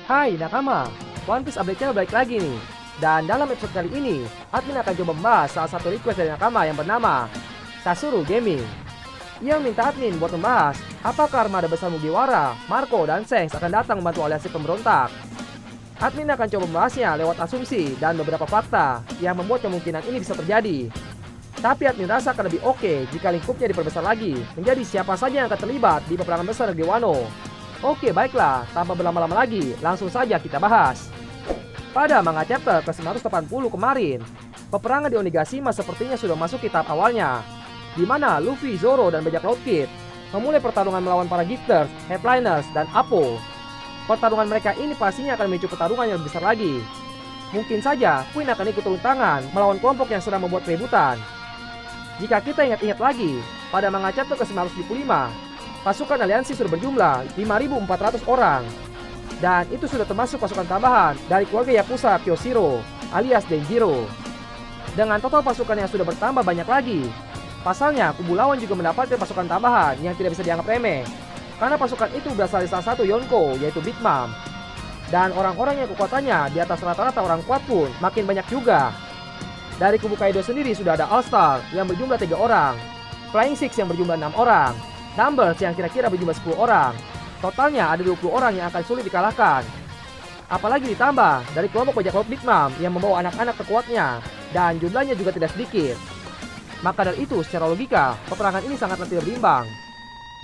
Hai nakama, One Piece Update Channel balik lagi nih. Dan dalam episode kali ini, admin akan coba membahas salah satu request dari nakama yang bernama Tasuru Gaming. Ia meminta admin buat membahas apakah armada besar Mugiwara, Marco, dan Shanks akan datang membantu aliansi pemberontak. Admin akan coba membahasnya lewat asumsi dan beberapa fakta yang membuat kemungkinan ini bisa terjadi. Tapi admin rasa akan lebih oke jika lingkupnya diperbesar lagi menjadi siapa saja yang akan terlibat di peperangan besar negeri Wano. Oke baiklah, tanpa berlama-lama lagi, langsung saja kita bahas. Pada manga chapter ke-980 kemarin, peperangan di Onigashima sepertinya sudah masuk ke tahap awalnya, di mana Luffy, Zoro, dan bajak laut Kid memulai pertarungan melawan para gifters, headliners, dan Apo. Pertarungan mereka ini pastinya akan memicu pertarungan yang lebih besar lagi. Mungkin saja Queen akan ikut turun tangan melawan kelompok yang sedang membuat keributan. Jika kita ingat-ingat lagi, pada manga chapter ke-975, pasukan aliansi sudah berjumlah 5.400 orang. Dan itu sudah termasuk pasukan tambahan dari keluarga Yakuza Kyoshiro alias Denjiro. Dengan total pasukan yang sudah bertambah banyak lagi, pasalnya kubu lawan juga mendapatkan pasukan tambahan yang tidak bisa dianggap remeh, karena pasukan itu berasal dari salah satu Yonko, yaitu Big Mom. Dan orang-orang yang kekuatannya di atas rata-rata orang kuat pun makin banyak juga. Dari kubu Kaido sendiri sudah ada All Star yang berjumlah 3 orang, Flying Six yang berjumlah 6 orang, Numbers yang kira-kira berjumlah 10 orang. Totalnya ada 20 orang yang akan sulit dikalahkan. Apalagi ditambah dari kelompok bajak laut Big Mom yang membawa anak-anak terkuatnya, dan jumlahnya juga tidak sedikit. Maka dari itu secara logika, peperangan ini sangatlah tidak berimbang,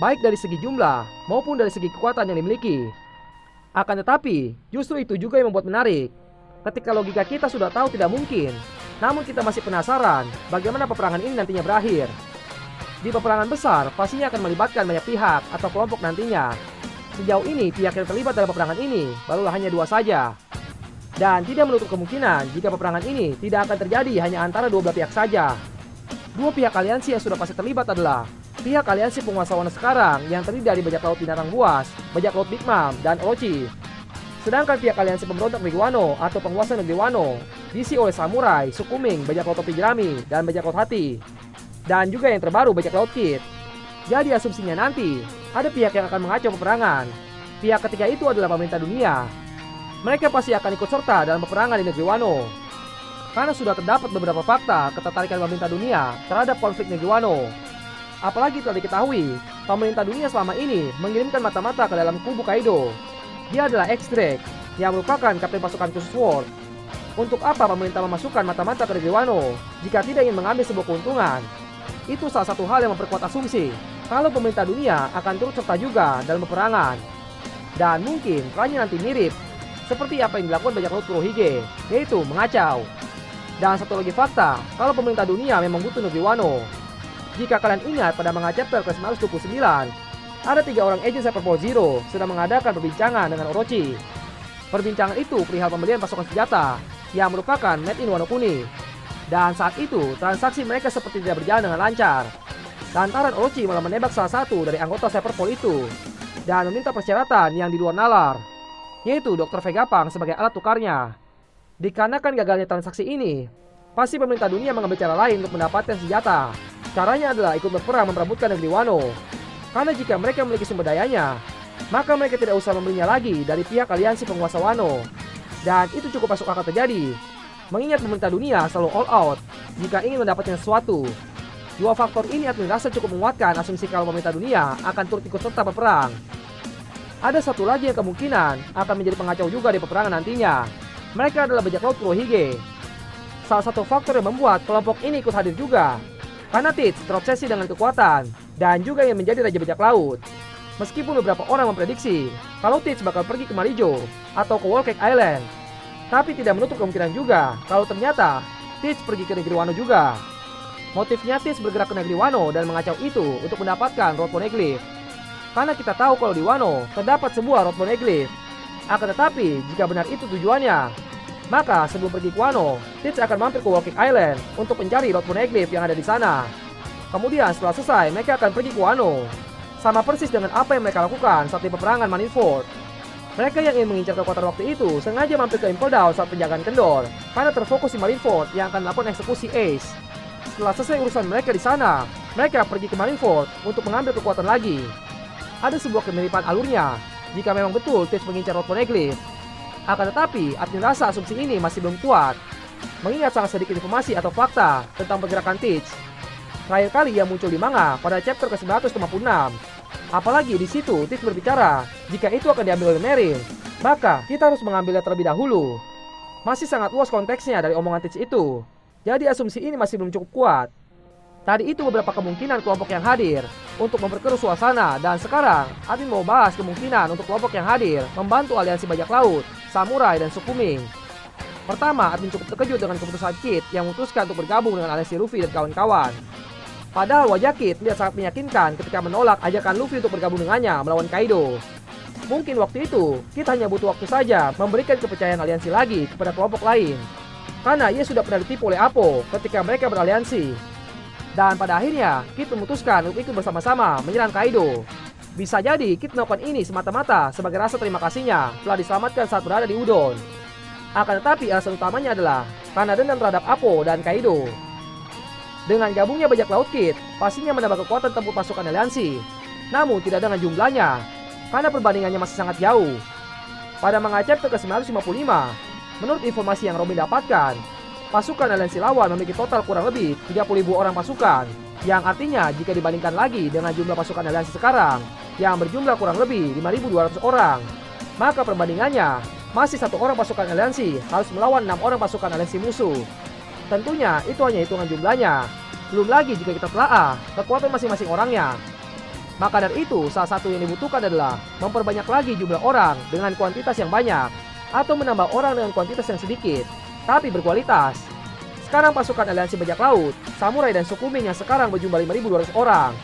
baik dari segi jumlah maupun dari segi kekuatan yang dimiliki. Akan tetapi, justru itu juga yang membuat menarik. Ketika logika kita sudah tahu tidak mungkin, namun kita masih penasaran bagaimana peperangan ini nantinya berakhir. Di peperangan besar, pastinya akan melibatkan banyak pihak atau kelompok nantinya. Sejauh ini, pihak yang terlibat dalam peperangan ini barulah hanya 2 saja. Dan tidak menutup kemungkinan jika peperangan ini tidak akan terjadi hanya antara 2 belah pihak saja. 2 pihak aliansi yang sudah pasti terlibat adalah pihak aliansi penguasa Wano sekarang yang terdiri dari bajak laut binatang buas, bajak laut Big Mom, dan Orochi. Sedangkan pihak aliansi pemberontak negeri Wano atau penguasa negeri Wano diisi oleh samurai, Sukuming, bajak laut topi jerami, dan bajak laut hati. Dan juga yang terbaru bajak laut Kid. Jadi asumsinya nanti ada pihak yang akan mengacau peperangan. Pihak ketiga itu adalah pemerintah dunia. Mereka pasti akan ikut serta dalam peperangan di negeri Wano, karena sudah terdapat beberapa fakta ketertarikan pemerintah dunia terhadap konflik negeri Wano. Apalagi telah diketahui, pemerintah dunia selama ini mengirimkan mata-mata ke dalam kubu Kaido. Dia adalah X-Drake yang merupakan kapten pasukan khusus Sword. Untuk apa pemerintah memasukkan mata-mata ke negeri Wano jika tidak ingin mengambil sebuah keuntungan? Itu salah satu hal yang memperkuat asumsi kalau pemerintah dunia akan turut serta juga dalam peperangan. Dan mungkin perannya nanti mirip seperti apa yang dilakukan bajak laut Kurohige, yaitu mengacau. Dan satu lagi fakta, kalau pemerintah dunia memang butuh negeri Wano. Jika kalian ingat pada manga chapter ke-929, ada 3 orang agen Cyberpol Zero sedang mengadakan perbincangan dengan Orochi. Perbincangan itu perihal pembelian pasukan senjata yang merupakan made in Wano Kuni. Dan saat itu, transaksi mereka seperti tidak berjalan dengan lancar. Lantaran Orochi malah menembak salah satu dari anggota Cyberpol itu dan meminta persyaratan yang di luar nalar, yaitu Dr. Vegapunk sebagai alat tukarnya. Dikarenakan gagalnya transaksi ini, pasti pemerintah dunia mengambil cara lain untuk mendapatkan senjata. Caranya adalah ikut berperang memperebutkan negeri Wano. Karena jika mereka memiliki sumber dayanya, maka mereka tidak usah membelinya lagi dari pihak aliansi penguasa Wano. Dan itu cukup masuk akal terjadi, mengingat pemerintah dunia selalu all out jika ingin mendapatkan sesuatu. 2 faktor ini admin rasa cukup menguatkan asumsi kalau pemerintah dunia akan turut ikut serta berperang. Ada satu lagi yang kemungkinan akan menjadi pengacau juga di peperangan nantinya. Mereka adalah bajak laut Kurohige. Salah satu faktor yang membuat kelompok ini ikut hadir juga, karena Teach terobsesi dengan kekuatan dan juga yang menjadi raja bajak laut. Meskipun beberapa orang memprediksi kalau Teach bakal pergi ke Marijo atau ke Whole Cake Island, tapi tidak menutup kemungkinan juga kalau ternyata Teach pergi ke negeri Wano juga. Motifnya Teach bergerak ke negeri Wano dan mengacau itu untuk mendapatkan Road Poneglyph. Karena kita tahu kalau di Wano terdapat sebuah Road Poneglyph. Akan tetapi jika benar itu tujuannya, maka sebelum pergi ke Wano, Teach akan mampir ke Whole Cake Island untuk mencari Road Poneglyph yang ada di sana. Kemudian setelah selesai mereka akan pergi ke Wano. Sama persis dengan apa yang mereka lakukan saat di peperangan Marineford. Mereka yang ingin mengincar kekuatan waktu itu sengaja mampir ke Impel Down saat penjagaan kendor, karena terfokus di Marineford yang akan melakukan eksekusi Ace. Setelah selesai urusan mereka di sana, mereka pergi ke Marineford untuk mengambil kekuatan lagi. Ada sebuah kemiripan alurnya. Jika memang betul Teach mengincar Road Poneglyph, Akan tetapi, admin rasa asumsi ini masih belum kuat, mengingat sangat sedikit informasi atau fakta tentang pergerakan Teach. Terakhir kali ia muncul di manga pada chapter ke-956. Apalagi di situ Teach berbicara jika itu akan diambil oleh Meryl, maka kita harus mengambilnya terlebih dahulu. Masih sangat luas konteksnya dari omongan Teach itu, jadi asumsi ini masih belum cukup kuat. Tadi itu beberapa kemungkinan kelompok yang hadir untuk memperkeruh suasana, dan sekarang admin mau bahas kemungkinan untuk kelompok yang hadir membantu aliansi bajak laut, samurai, dan suku Ming. Pertama, admin cukup terkejut dengan keputusan Kid yang memutuskan untuk bergabung dengan aliansi Luffy dan kawan-kawan. Padahal wajah Kid terlihat sangat meyakinkan ketika menolak ajakan Luffy untuk bergabung dengannya melawan Kaido. Mungkin waktu itu, Kid hanya butuh waktu saja memberikan kepercayaan aliansi lagi kepada kelompok lain. Karena ia sudah pernah ditipu oleh Apo ketika mereka beraliansi. Dan pada akhirnya, Kid memutuskan untuk ikut bersama-sama menyerang Kaido. Bisa jadi Kid melakukan ini semata-mata sebagai rasa terima kasihnya telah diselamatkan saat berada di Udon. Akan tetapi alasan utamanya adalah karena dendam terhadap Apo dan Kaido. Dengan gabungnya bajak laut Kid, pastinya menambah kekuatan tempur pasukan aliansi. Namun tidak dengan jumlahnya, karena perbandingannya masih sangat jauh. Pada manga chapter ke-955, menurut informasi yang Robin dapatkan, pasukan aliansi lawan memiliki total kurang lebih 30.000 orang pasukan, yang artinya jika dibandingkan lagi dengan jumlah pasukan aliansi sekarang, yang berjumlah kurang lebih 5.200 orang, maka perbandingannya masih 1 orang pasukan aliansi harus melawan 6 orang pasukan aliansi musuh. Tentunya itu hanya hitungan jumlahnya, belum lagi jika kita telaah kekuatan masing-masing orangnya. Maka dari itu, salah satu yang dibutuhkan adalah memperbanyak lagi jumlah orang dengan kuantitas yang banyak, atau menambah orang dengan kuantitas yang sedikit tapi berkualitas. Sekarang pasukan aliansi bajak laut, samurai, dan suku Ming yang sekarang berjumlah 5.200 orang.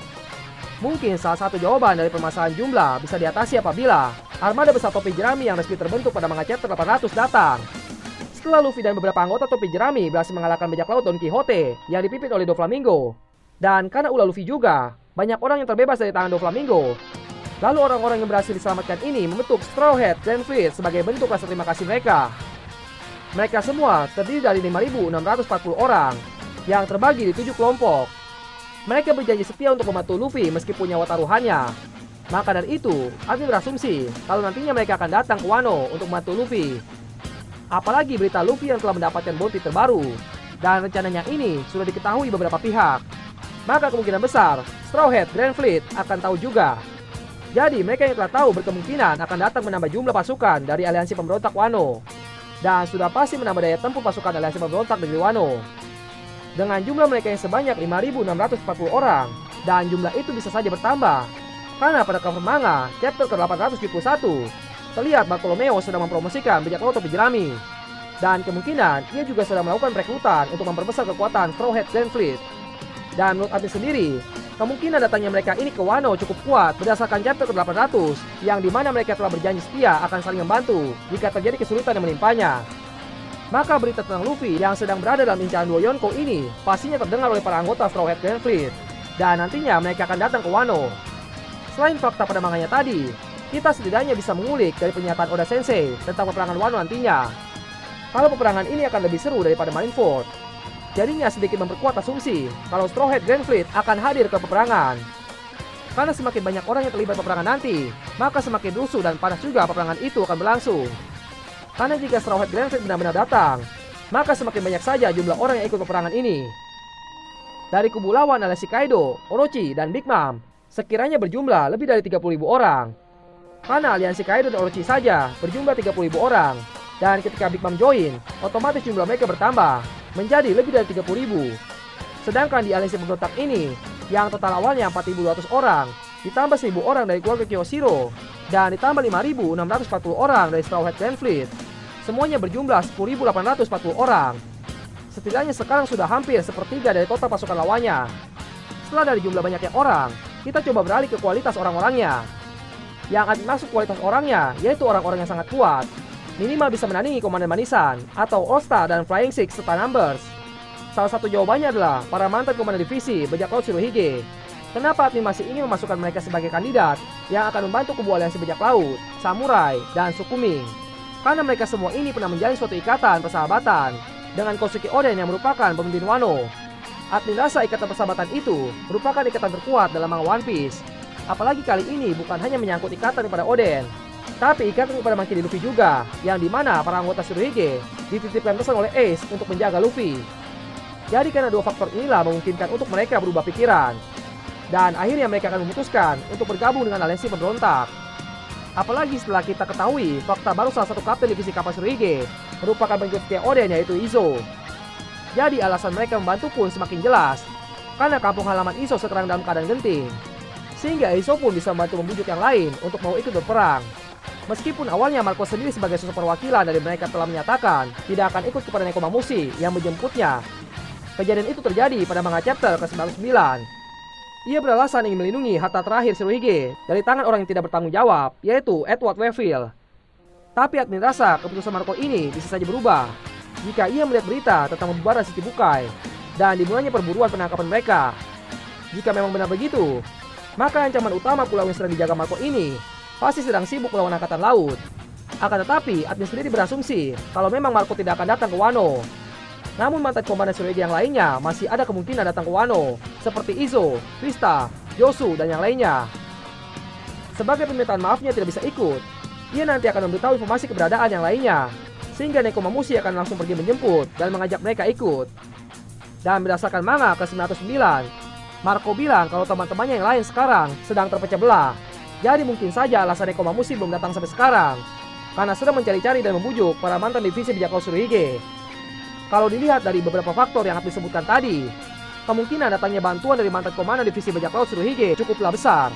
Mungkin salah satu jawaban dari permasalahan jumlah bisa diatasi apabila armada besar topi jerami yang resmi terbentuk pada manga chapter 800 datang. Setelah Luffy dan beberapa anggota topi jerami berhasil mengalahkan bajak laut Don Quixote yang dipimpin oleh Doflamingo, dan karena ulah Luffy juga, banyak orang yang terbebas dari tangan Doflamingo. Lalu orang-orang yang berhasil diselamatkan ini membentuk Straw Hat Grand Fleet sebagai bentuk rasa terima kasih mereka. Mereka semua terdiri dari 5.640 orang yang terbagi di 7 kelompok. Mereka berjanji setia untuk membantu Luffy meskipun nyawa taruhannya. Maka dari itu, admin berasumsi kalau nantinya mereka akan datang ke Wano untuk membantu Luffy. Apalagi berita Luffy yang telah mendapatkan bounty terbaru, dan rencananya ini sudah diketahui beberapa pihak. Maka kemungkinan besar Straw Hat Grand Fleet akan tahu juga. Jadi mereka yang telah tahu berkemungkinan akan datang menambah jumlah pasukan dari aliansi pemberontak Wano, dan sudah pasti menambah daya tempur pasukan aliansi pemberontak negeri Wano. Dengan jumlah mereka yang sebanyak 5.640 orang, dan jumlah itu bisa saja bertambah, karena pada cover manga chapter ke-871 terlihat Bartolomeo sedang mempromosikan bajak laut topi jerami, dan kemungkinan ia juga sedang melakukan perekrutan untuk memperbesar kekuatan Straw Hat Grand Fleet. Dan menurut admin sendiri, kemungkinan datangnya mereka ini ke Wano cukup kuat berdasarkan chapter ke-800 yang dimana mereka telah berjanji setia akan saling membantu jika terjadi kesulitan yang menimpanya. Maka berita tentang Luffy yang sedang berada dalam incaran dua Yonko ini pastinya terdengar oleh para anggota Straw Hat Grand Fleet, dan nantinya mereka akan datang ke Wano. Selain fakta pada manganya tadi, kita setidaknya bisa mengulik dari pernyataan Oda Sensei tentang peperangan Wano nantinya. Kalau peperangan ini akan lebih seru daripada Marineford, jadinya sedikit memperkuat asumsi kalau Straw Hat Grand Fleet akan hadir ke peperangan. Karena semakin banyak orang yang terlibat peperangan nanti, maka semakin rusuh dan panas juga peperangan itu akan berlangsung. Karena jika Straw Hat Grand Fleet benar-benar datang, maka semakin banyak saja jumlah orang yang ikut peperangan ini. Dari kubu lawan adalah Kaido, Orochi, dan Big Mom, sekiranya berjumlah lebih dari 30.000 orang. Karena aliansi Kaido dan Orochi saja berjumlah 30.000 orang, dan ketika Big Mom join, otomatis jumlah mereka bertambah menjadi lebih dari 30.000. Sedangkan di aliansi pemberontak ini, yang total awalnya 4.200 orang, ditambah 1.000 orang dari keluarga Kyoshiro, dan ditambah 5.640 orang dari Straw Hat Grand Fleet, semuanya berjumlah 10.840 orang. Setidaknya sekarang sudah hampir sepertiga dari total pasukan lawannya. Setelah dari jumlah banyaknya orang, kita coba beralih ke kualitas orang-orangnya. Yang dimaksud kualitas orangnya, yaitu orang-orang yang sangat kuat, minimal bisa menandingi Komandan Manisan, atau All-Star dan Flying Six serta Numbers. Salah satu jawabannya adalah para mantan komandan divisi bajak laut Shirohige. Kenapa admin masih ingin memasukkan mereka sebagai kandidat yang akan membantu kubu aliansi bajak laut, samurai, dan suku Ming? Karena mereka semua ini pernah menjalin suatu ikatan persahabatan dengan Kosuke Oden yang merupakan pemimpin Wano. Admin rasa ikatan persahabatan itu merupakan ikatan terkuat dalam manga One Piece. Apalagi kali ini bukan hanya menyangkut ikatan kepada Oden, Tapi ikatan kepada Monkey D. Luffy juga, yang dimana para anggota Shirohige dititipkan pesan oleh Ace untuk menjaga Luffy. Jadi karena dua faktor inilah memungkinkan untuk mereka berubah pikiran. Dan akhirnya mereka akan memutuskan untuk bergabung dengan aliansi pemberontak. Apalagi setelah kita ketahui fakta baru salah satu kapten divisi kapal Shirohige merupakan pengikut setia Oden, yaitu Izo. Jadi alasan mereka membantu pun semakin jelas, karena kampung halaman Izo sekarang dalam keadaan genting. Sehingga Izo pun bisa membantu membujuk yang lain untuk mau ikut berperang. Meskipun awalnya Marco sendiri sebagai sosok perwakilan dari mereka telah menyatakan tidak akan ikut kepada Nekomamushi yang menjemputnya. Kejadian itu terjadi pada manga chapter ke-99. Ia beralasan ingin melindungi harta terakhir Shirohige dari tangan orang yang tidak bertanggung jawab, yaitu Edward Weevil. Tapi admin rasa keputusan Marco ini bisa saja berubah jika ia melihat berita tentang pembubaran Shichibukai dan dimulainya perburuan penangkapan mereka. Jika memang benar begitu, maka ancaman utama pulau yang sedang dijaga Marco ini pasti sedang sibuk melawan angkatan laut. Akan tetapi, admin sendiri berasumsi kalau memang Marco tidak akan datang ke Wano. Namun mantan komandan Shirohige yang lainnya masih ada kemungkinan datang ke Wano, seperti Izo, Krista, Yosu, dan yang lainnya. Sebagai permintaan maafnya tidak bisa ikut, ia nanti akan memberitahu informasi keberadaan yang lainnya, sehingga Nekomamushi akan langsung pergi menjemput dan mengajak mereka ikut. Dan berdasarkan manga ke-909, Marco bilang kalau teman-temannya yang lain sekarang sedang terpecah belah. Jadi mungkin saja alasan Nekomamushi belum datang sampai sekarang, karena sedang mencari-cari dan membujuk para mantan divisi bajak laut Shirohige. Kalau dilihat dari beberapa faktor yang aku disebutkan tadi, kemungkinan datangnya bantuan dari mantan komandan divisi bajak laut Shirohige cukuplah besar.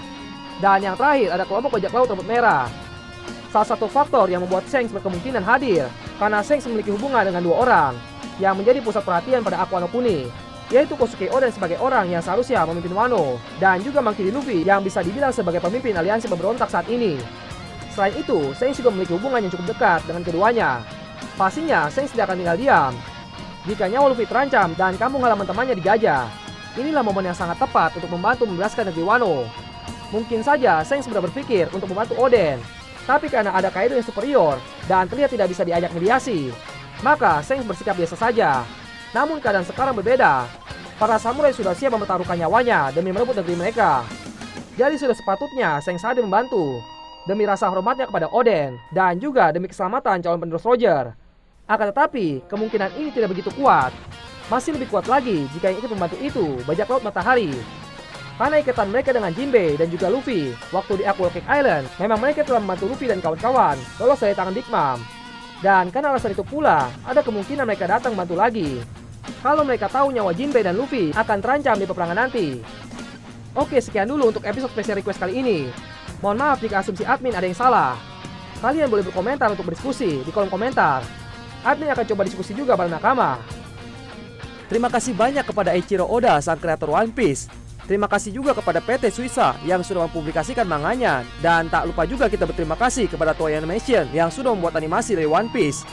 Dan yang terakhir ada kelompok bajak laut rambut merah. Salah satu faktor yang membuat Shanks berkemungkinan hadir, karena Shanks memiliki hubungan dengan dua orang yang menjadi pusat perhatian pada Aqua no Kuni, yaitu Kosuke Oden sebagai orang yang seharusnya memimpin Wano, dan juga Monkey D. Luffy yang bisa dibilang sebagai pemimpin aliansi pemberontak saat ini. Selain itu, Shanks juga memiliki hubungan yang cukup dekat dengan keduanya. Pastinya, Shanks tidak akan tinggal diam jika nyawa Luffy terancam dan kampung halaman temannya dijajah. Inilah momen yang sangat tepat untuk membantu membebaskan negeri Wano. Mungkin saja Shanks sudah berpikir untuk membantu Oden, tapi karena ada Kaido yang superior dan terlihat tidak bisa diajak mediasi, maka Shanks bersikap biasa saja. Namun keadaan sekarang berbeda. Para samurai sudah siap mempertaruhkan nyawanya demi merebut negeri mereka. Jadi sudah sepatutnya Shanks hadir membantu, demi rasa hormatnya kepada Oden, dan juga demi keselamatan calon penerus Roger. Akan tetapi, kemungkinan ini tidak begitu kuat. Masih lebih kuat lagi jika yang ikut membantu itu bajak laut Matahari. Karena ikatan mereka dengan Jinbei dan juga Luffy waktu di Aqua Cake Island, memang mereka telah membantu Luffy dan kawan-kawan lolos dari tangan Big Mom. Dan karena alasan itu pula, ada kemungkinan mereka datang membantu lagi kalau mereka tahu nyawa Jinbei dan Luffy akan terancam di peperangan nanti. Oke, sekian dulu untuk episode special request kali ini. Mohon maaf jika asumsi admin ada yang salah. Kalian boleh berkomentar untuk berdiskusi di kolom komentar. Admin akan coba diskusi juga bareng nakama. Terima kasih banyak kepada Eiichiro Oda, sang kreator One Piece. Terima kasih juga kepada PT Suisa yang sudah mempublikasikan manganya. Dan tak lupa juga kita berterima kasih kepada Toei Animation yang sudah membuat animasi dari One Piece.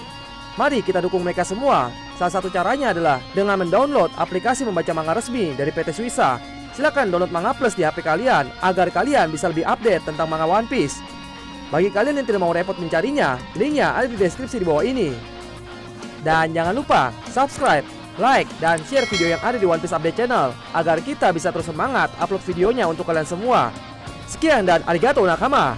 Mari kita dukung mereka semua. Salah satu caranya adalah dengan mendownload aplikasi membaca manga resmi dari PT Suisa. Silahkan download Manga Plus di HP kalian agar kalian bisa lebih update tentang manga One Piece. Bagi kalian yang tidak mau repot mencarinya, linknya ada di deskripsi di bawah ini. Dan jangan lupa subscribe, like, dan share video yang ada di One Piece Update Channel agar kita bisa terus semangat upload videonya untuk kalian semua. Sekian dan arigatou nakama.